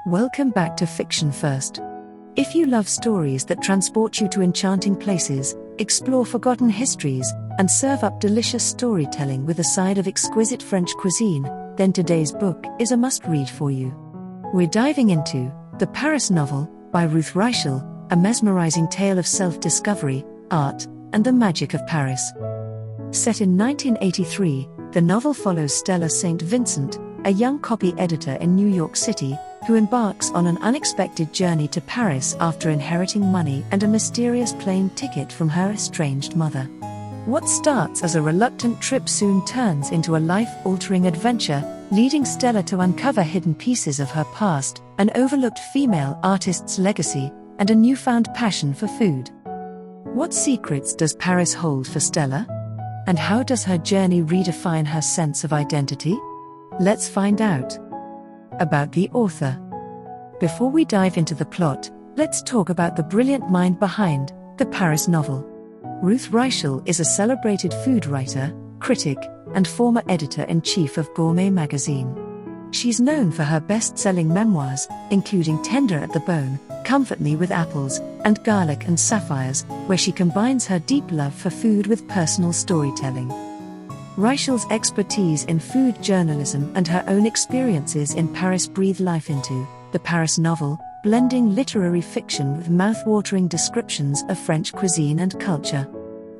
Welcome back to Fiction First. If you love stories that transport you to enchanting places, explore forgotten histories, and serve up delicious storytelling with a side of exquisite French cuisine, then today's book is a must-read for you. We're diving into The Paris Novel by Ruth Reichl, a mesmerizing tale of self-discovery, art, and the magic of Paris. Set in 1983, the novel follows Stella St. Vincent, a young copy editor in New York City, who embarks on an unexpected journey to Paris after inheriting money and a mysterious plane ticket from her estranged mother. What starts as a reluctant trip soon turns into a life-altering adventure, leading Stella to uncover hidden pieces of her past, an overlooked female artist's legacy, and a newfound passion for food. What secrets does Paris hold for Stella? And how does her journey redefine her sense of identity? Let's find out. About the author. Before we dive into the plot, let's talk about the brilliant mind behind The Paris Novel. Ruth Reichl is a celebrated food writer, critic, and former editor-in-chief of Gourmet magazine. She's known for her best-selling memoirs, including Tender at the Bone, Comfort Me with Apples, and Garlic and Sapphires, where she combines her deep love for food with personal storytelling. Reichl's expertise in food journalism and her own experiences in Paris breathe life into The Paris Novel, blending literary fiction with mouth-watering descriptions of French cuisine and culture.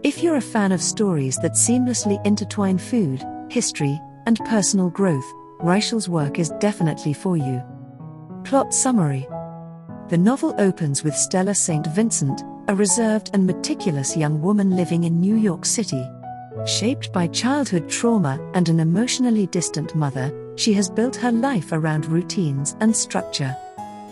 If you're a fan of stories that seamlessly intertwine food, history, and personal growth, Reichl's work is definitely for you. Plot summary. The novel opens with Stella St. Vincent, a reserved and meticulous young woman living in New York City. Shaped by childhood trauma and an emotionally distant mother, she has built her life around routines and structure.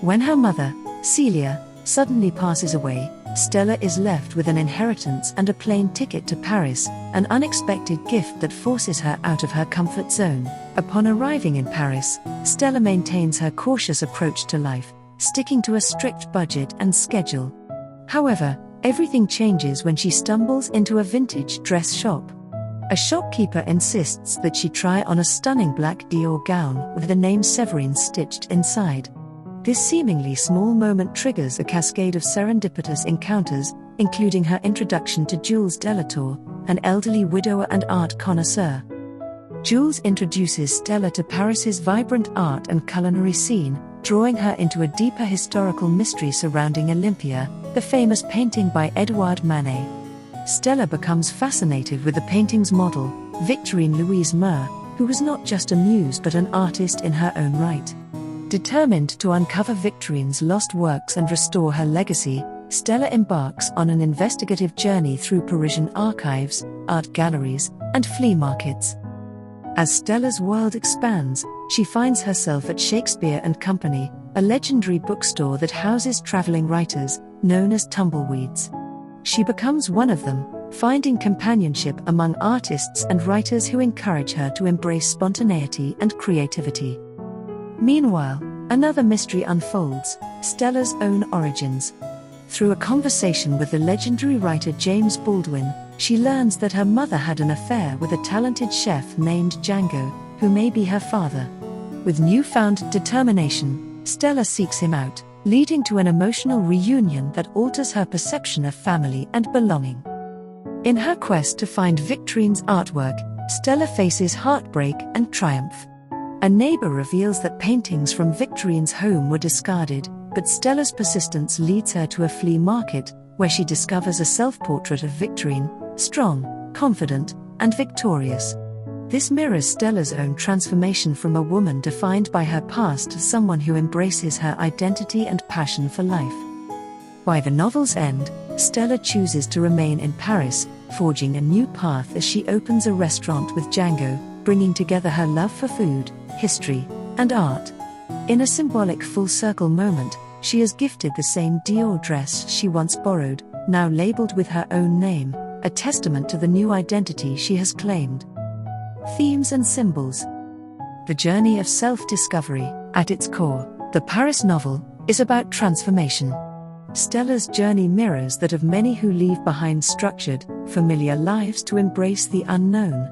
When her mother, Celia, suddenly passes away, Stella is left with an inheritance and a plane ticket to Paris, an unexpected gift that forces her out of her comfort zone. Upon arriving in Paris, Stella maintains her cautious approach to life, sticking to a strict budget and schedule. However, everything changes when she stumbles into a vintage dress shop. A shopkeeper insists that she try on a stunning black Dior gown with the name Victorine stitched inside. This seemingly small moment triggers a cascade of serendipitous encounters, including her introduction to Jules Delatour, an elderly widower and art connoisseur. Jules introduces Stella to Paris's vibrant art and culinary scene, drawing her into a deeper historical mystery surrounding Olympia, the famous painting by Edouard Manet. Stella becomes fascinated with the painting's model, Victorine Meurent, who was not just a muse but an artist in her own right. Determined to uncover Victorine's lost works and restore her legacy, Stella embarks on an investigative journey through Parisian archives, art galleries, and flea markets. As Stella's world expands, she finds herself at Shakespeare and Company, a legendary bookstore that houses traveling writers, known as tumbleweeds. She becomes one of them, finding companionship among artists and writers who encourage her to embrace spontaneity and creativity. Meanwhile, another mystery unfolds: Stella's own origins. Through a conversation with the legendary writer James Baldwin, she learns that her mother had an affair with a talented chef named Django, who may be her father. With newfound determination, Stella seeks him out, leading to an emotional reunion that alters her perception of family and belonging. In her quest to find Victorine's artwork, Stella faces heartbreak and triumph. A neighbor reveals that paintings from Victorine's home were discarded, but Stella's persistence leads her to a flea market, where she discovers a self-portrait of Victorine, strong, confident, and victorious. This mirrors Stella's own transformation from a woman defined by her past to someone who embraces her identity and passion for life. By the novel's end, Stella chooses to remain in Paris, forging a new path as she opens a restaurant with Django, bringing together her love for food, history, and art. In a symbolic full-circle moment, she is gifted the same Dior dress she once borrowed, now labeled with her own name, a testament to the new identity she has claimed. Themes and symbols. The journey of self-discovery. At its core, The Paris Novel is about transformation. Stella's journey mirrors that of many who leave behind structured, familiar lives to embrace the unknown.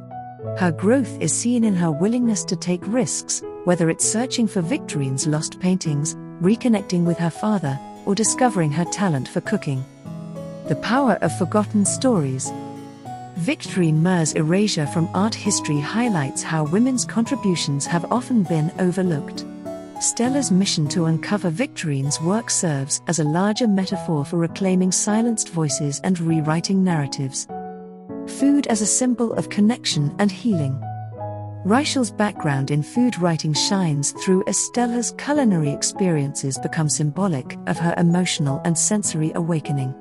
Her growth is seen in her willingness to take risks, whether it's searching for Victorine's lost paintings, reconnecting with her father, or discovering her talent for cooking. The power of forgotten stories. Victorine Meurent's erasure from art history highlights how women's contributions have often been overlooked. Stella's mission to uncover Victorine's work serves as a larger metaphor for reclaiming silenced voices and rewriting narratives. Food as a symbol of connection and healing. Reichl's background in food writing shines through as Stella's culinary experiences become symbolic of her emotional and sensory awakening.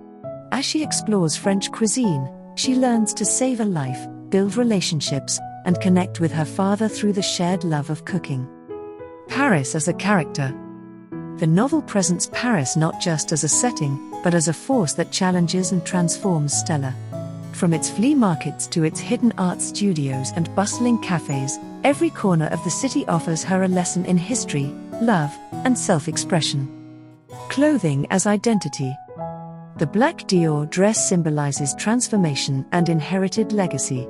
As she explores French cuisine, she learns to savor life, build relationships, and connect with her father through the shared love of cooking. Paris as a character. The novel presents Paris not just as a setting, but as a force that challenges and transforms Stella. From its flea markets to its hidden art studios and bustling cafes, every corner of the city offers her a lesson in history, love, and self-expression. Clothing as identity. The black Dior dress symbolizes transformation and inherited legacy.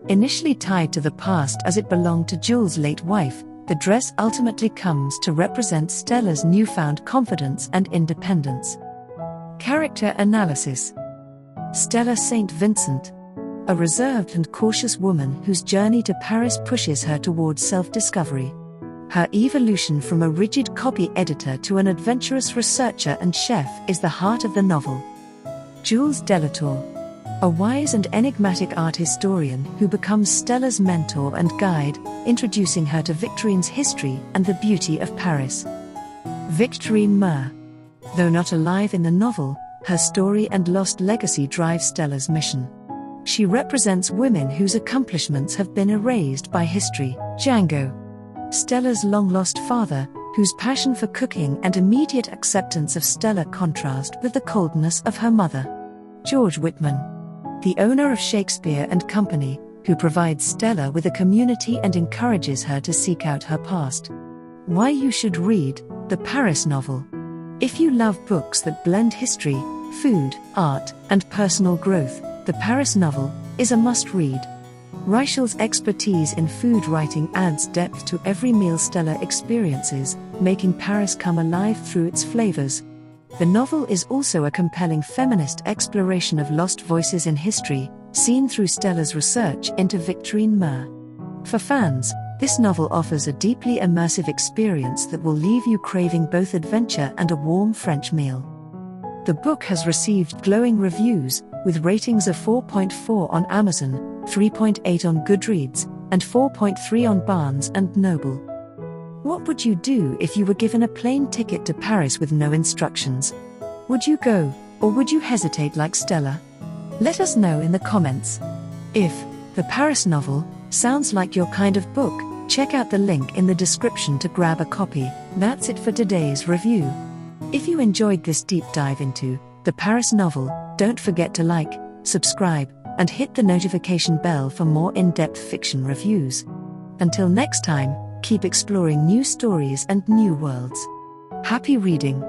Initially tied to the past as it belonged to Jules' late wife, the dress ultimately comes to represent Stella's newfound confidence and independence. Character analysis. Stella St. Vincent. A reserved and cautious woman whose journey to Paris pushes her towards self-discovery. Her evolution from a rigid copy editor to an adventurous researcher and chef is the heart of the novel. Jules Delatour. A wise and enigmatic art historian who becomes Stella's mentor and guide, introducing her to Victorine's history and the beauty of Paris. Victorine Meurent. Though not alive in the novel, her story and lost legacy drive Stella's mission. She represents women whose accomplishments have been erased by history. Django. Stella's long-lost father, whose passion for cooking and immediate acceptance of Stella contrast with the coldness of her mother. George Whitman. The owner of Shakespeare and Company, who provides Stella with a community and encourages her to seek out her past. Why you should read The Paris Novel. If you love books that blend history, food, art, and personal growth, The Paris Novel is a must-read. Reichl's expertise in food writing adds depth to every meal Stella experiences, making Paris come alive through its flavors. The novel is also a compelling feminist exploration of lost voices in history, seen through Stella's research into Victorine Meurent. For fans, this novel offers a deeply immersive experience that will leave you craving both adventure and a warm French meal. The book has received glowing reviews, with ratings of 4.4 on Amazon, 3.8 on Goodreads, and 4.3 on Barnes & Noble. What would you do if you were given a plane ticket to Paris with no instructions? Would you go, or would you hesitate like Stella? Let us know in the comments. If The Paris Novel sounds like your kind of book, check out the link in the description to grab a copy. That's it for today's review. If you enjoyed this deep dive into The Paris Novel, don't forget to like, subscribe, and hit the notification bell for more in-depth fiction reviews. Until next time, keep exploring new stories and new worlds. Happy reading!